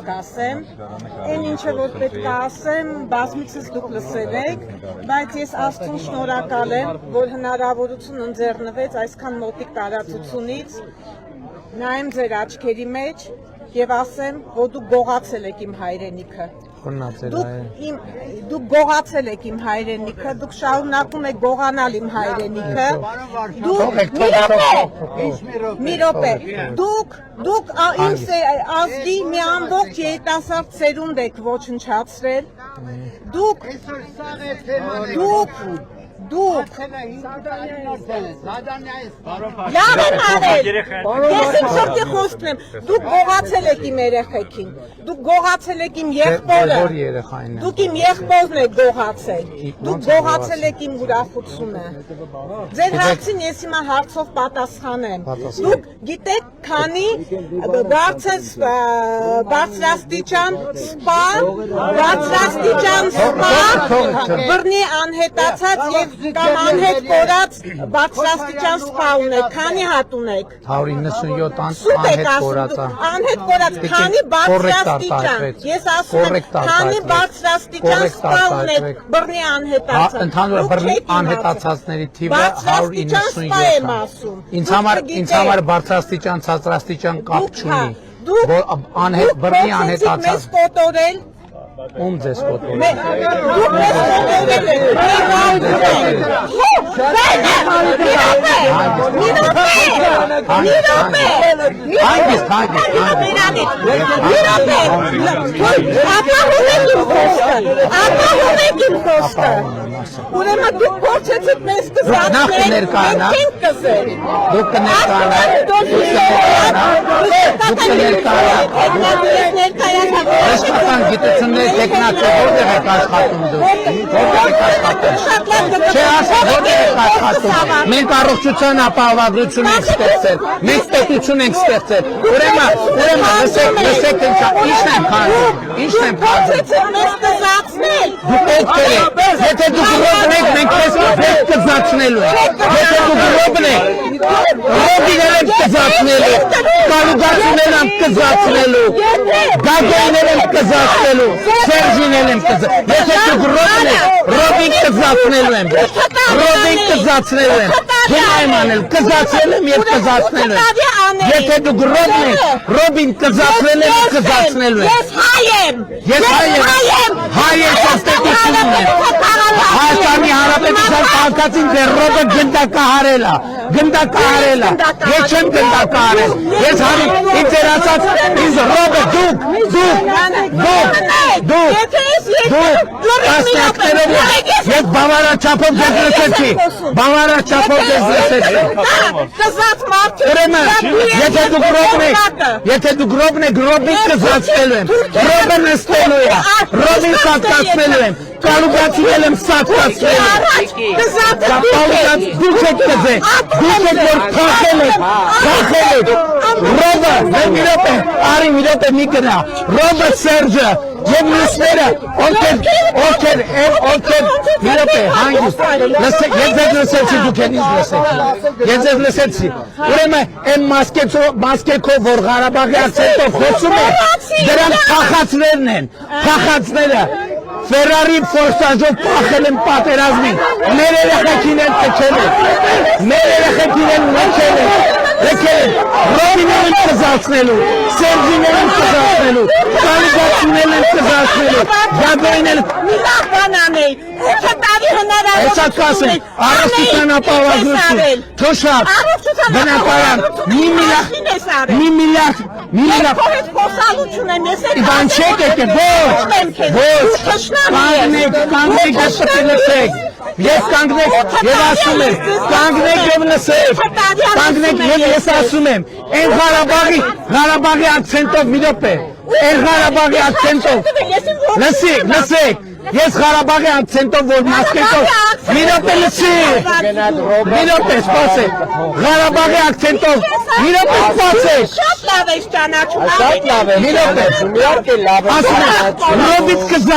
կասեմ, այն ինչը որ պետք է ասեմ, բազմիցս դուք լսել եք, բայց ես Աստծուն շնորհակալ եմ, որ հնարավորություն ընձեռնվեց այսքան մոտիկ տարածությունից նայեմ ձեր աչքերի մեջ եւ ասեմ, որ դուք գողացել եք իմ հայրենիքը։ Դուք գողացել եք իմ հայրենիքը, դուք շարունակում եք գողանալ իմ հայրենիքը, մի րոպե, դուք իմ ազգի մի ամբողջ երիտասարդ սերունդ եք ոչնչացրել, դուք լավ եմ արել, ես իմ սրտի խոսքն եմ, դուք գողացել եք իմ երեխեքին, դուք գողացել եք իմ եղբորը, դուք իմ եղբորն եք գողացել, դուք գողացել եք իմ ուրախությունը, ձեր հարցին ես հիմա հարցով պատասխանեմ, դուք գիտեք քանի բարձրաստիճան սպա, բռնի անհետացած և կամ անհետ կորած բարձրաստիճան սպա ունեք, քանի հատ ունեք։ 197 անհետ կորած է։ Անհետ կորած, քանի բարձրաստիճան, ես ասում եմ, քանի բարձրաստիճան սպա ունեք, բռնի անհետացած։ Ընդհանուր բռնի անհետացածների թիվը 197 է։ Ինձ համար բարձրաստիճան, ցածրաստիճան կապ չունի։ Բռնի անհետացած։ Ում ձեզ կոտորել։ Դուք մեզ կոտորել եք։ Ուրեմն դուք փորձեցիք մեզ կզացնել, մենք չենք կզել։ Դուք աշխատան գիտություններ տեխնացի որտեղ եք աշխատում դուք։ Որտեղ եք աշխատում։ Չէ, ասա որտեղ եք աշխատում։ Մենք առողջության ապահովագրություն ենք ստեղծել։ Մենք պետություն ենք ստեղծել։ Ուրեմն լսեք ինչն եմ քարում։ Ինչն եմ քարում։ Փորձեցիք մեզ կզացնել։ Դուք պետք է, եթե դուք ռոբն եք, մենք քեզ կզացնելու ենք։ Եթե դուք ռոբն եք, ռոբիներ ենք կզացնելու, կարուգացուներ ենք կզացնելու, գագայներ ենք կզացնելու, սերժիներ ենք կզացնելու։ Եթե դուք ռոբն եք, ռոբին կզացնելու եմ, ռոբին կզացնելու եմ, հիմա եմ անել, կզացնել եմ և կզացնելու եմ։ Եթե դուք ռոբն եք, ռոբին կզացնել եմ, կզացնելու եմ։ Ես հայ եմ։ Ես հայ եմ, ստետությունում եմ։ Հայաստանի Հանրապետության քաղաքացին դեռ ռոբը գնդակահարել է, գնդակահարել է, ես չեմ գնդակահարել, ես ինձ էր ասած, ինձ ռոբը դուք, տասնյակներով ես բավարարչափով ձեզ լսեցի, բավարարչափով ձեզ լսեցի։ Կզած մարդու։ Ուրեմն, եթե դուք ռոբն եք, ռոբին կզացնելու եմ, ռոբը նստելու է, ռոբին սատկացնելու եմ, կալուգացինել եմ սատկացնելու եմ, դուք եք կզեք, դուք եք որ փախել եք, ռոբը, մի րոպե, արի մի րոպե մի գնա, ռոբը Սերջը և մյուսները, ովքեր, մի րոպե, հանգիստ, ես ձեզ լսեցի, դուք են ինձ լսեցի, ես ձեզ լսեցի, ուրեմն են մասկեքով, որ Ղարաբաղի ակցենտով խոսում են, դրանք փախածներն են, փախածները, Ֆերարի ֆորսաժով պախել են պատերազմին, մեր երեխեքին են տքել են, մեր երեխեքին են մեկել են, ռոբիներ են կզացնելու, սերժիներ են կզացնելու, կալուգացուներ են կզացնելու, գագոյներ են։ Մի լավ բան անեի, հեքե տարի հնարավոր Հեսա կասեն, առողջության ապահովագրություն, թոշակ, բնակարան, մի միլիարդ, Քո հետ խոսալություն եմ, ես էլ բան չեք եկել, ոչ, կանգնեք դեպի լսեք, ես կանգնեք և ասում եմ, կանգնեք և լսեք, կանգնեք և ես ասում եմ, են Ղարաբաղի ակցենտով մի րոպե, են Ղարաբաղի ակցենտով, լսեք, Ես Ղարաբաղի ակցենտով որ մասկեկով մի րոպե լսի մի րոպե սպասեք Ղարաբաղի ակցենտով մի րոպե սպասեք Շատ լավ ես ճանաչում մի րոպե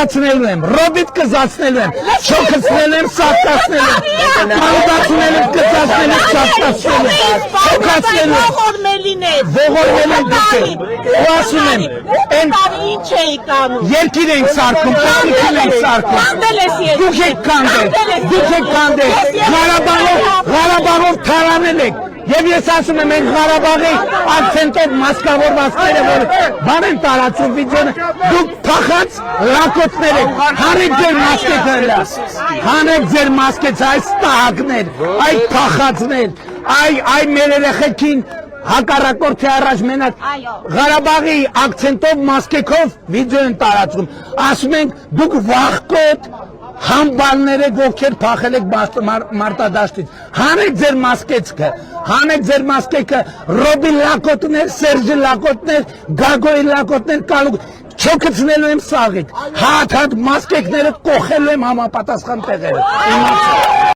ասում եմ ռոբիտ կզացնելու եմ չոքացնելու եմ սատկացնելու եմ կանուտացնելու եմ կզացնելու եմ սատկացնելու եմ չոքացնելու եմ ողորմելին դուք ու ասում եմ ինչ էի կանում երկիր ենք սարքում պետքին ենք սարքում դուք եք կանդել Ղարաբաղով թարանել եք Եվ ես ասում եմ ենք Ղարաբաղի ակցենտով մասկավորվածները որ բան են տարածում վիդեոն դուք փախած լակոտներ եք հանեք ձեր մասկեց այս տահակներ այդ փախածներ այ մեր երեխեքին հակառակորդի առաջ մենակ Ղարաբաղի ակցենտով մասկեքով վիդեո են տարածում ասում ենք դուք վախկոտ Համբալներ եք ովքեր փախել եք մարտադաշտից հանեք ձեր մասկեքը Ռոբի լակոտներ Սերժի լակոտներ Գագոյի լակոտներ չոքացնելու եմ սաղիկ հատ մասկեքները կոխելու եմ համապատասխան տեղերը